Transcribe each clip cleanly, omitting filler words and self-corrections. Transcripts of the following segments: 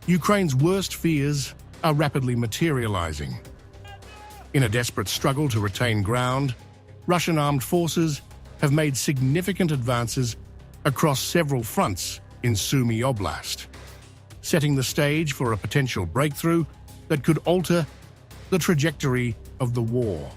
Ukraine's worst fears are rapidly materializing. In a desperate struggle to retain ground, Russian armed forces have made significant advances across several fronts in Sumy Oblast, setting the stage for a potential breakthrough that could alter the trajectory of the war.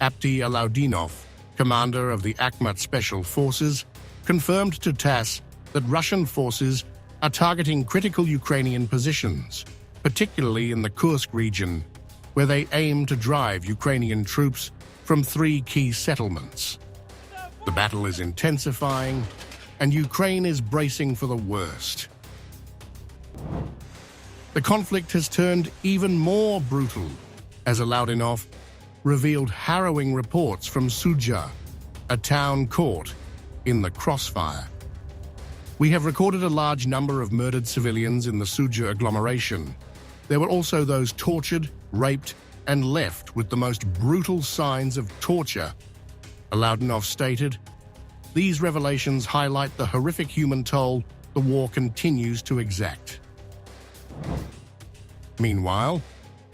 Apti Alaudinov, commander of the Akhmat Special Forces, confirmed to TASS that Russian forces are targeting critical Ukrainian positions, particularly in the Kursk region, where they aim to drive Ukrainian troops from 3 key settlements. The battle is intensifying, and Ukraine is bracing for the worst. The conflict has turned even more brutal, as Alaudinov revealed harrowing reports from Sudzha, a town caught in the crossfire. "We have recorded a large number of murdered civilians in the Sudzha agglomeration. There were also those tortured, raped, and left with the most brutal signs of torture," Alaudinov stated. "These revelations highlight the horrific human toll the war continues to exact." Meanwhile,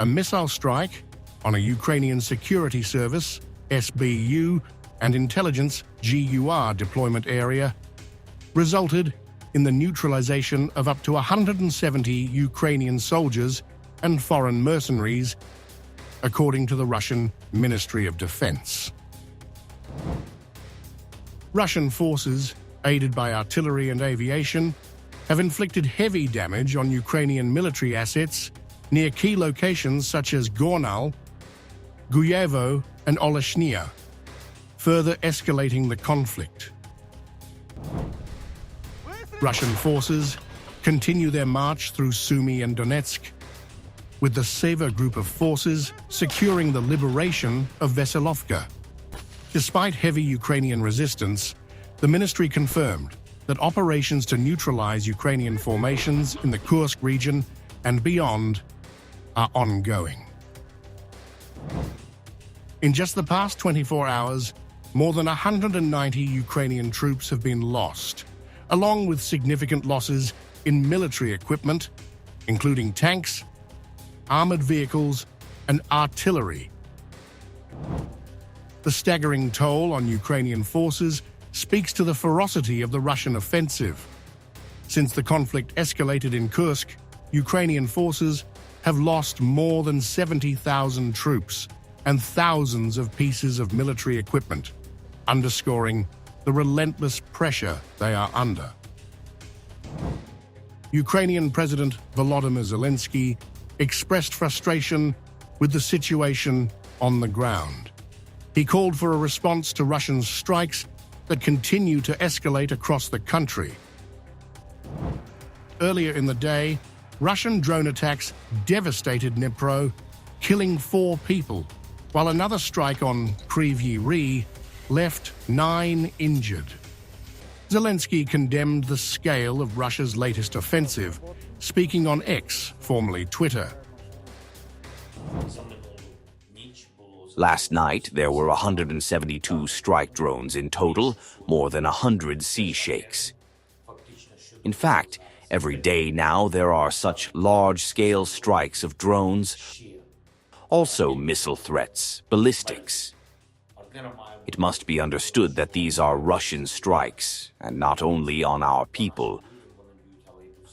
a missile strike on a Ukrainian security service, SBU, and intelligence, GUR, deployment area resulted in the neutralization of up to 170 Ukrainian soldiers and foreign mercenaries, according to the Russian Ministry of Defense. Russian forces, aided by artillery and aviation, have inflicted heavy damage on Ukrainian military assets near key locations such as Gornal, Guyevo, and Oleshnia, further escalating the conflict. Russian forces continue their march through Sumy and Donetsk, with the Seva group of forces securing the liberation of Veselovka. Despite heavy Ukrainian resistance, the ministry confirmed that operations to neutralize Ukrainian formations in the Kursk region and beyond are ongoing. In just the past 24 hours, more than 190 Ukrainian troops have been lost, along with significant losses in military equipment, including tanks, armored vehicles, and artillery. The staggering toll on Ukrainian forces speaks to the ferocity of the Russian offensive. Since the conflict escalated in Kursk, Ukrainian forces have lost more than 70,000 troops and thousands of pieces of military equipment, underscoring the relentless pressure they are under. Ukrainian President Volodymyr Zelenskyy expressed frustration with the situation on the ground. He called for a response to Russian strikes that continue to escalate across the country. Earlier in the day, Russian drone attacks devastated Dnipro, killing 4 people, while another strike on Kryvyi Rih left 9 injured. Zelenskyy condemned the scale of Russia's latest offensive, speaking on X, formerly Twitter. Last night, there were 172 strike drones in total, more than 100 sea shakes. In fact, every day now there are such large-scale strikes of drones, also missile threats, ballistics. It must be understood that these are Russian strikes, and not only on our people,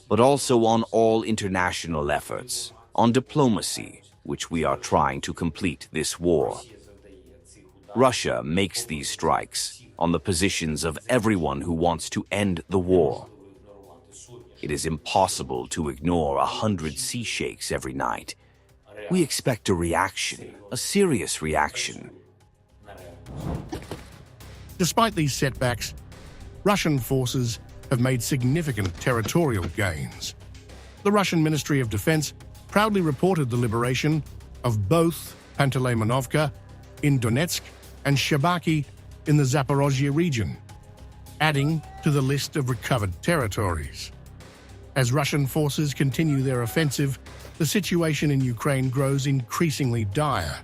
but also on all international efforts, on diplomacy, which we are trying to complete this war. Russia makes these strikes on the positions of everyone who wants to end the war. It is impossible to ignore 100 sea shakes every night. We expect a reaction, a serious reaction. Despite these setbacks, Russian forces have made significant territorial gains. The Russian Ministry of Defense proudly reported the liberation of both Panteleimonovka in Donetsk and Shabaki in the Zaporozhye region, adding to the list of recovered territories. As Russian forces continue their offensive, the situation in Ukraine grows increasingly dire.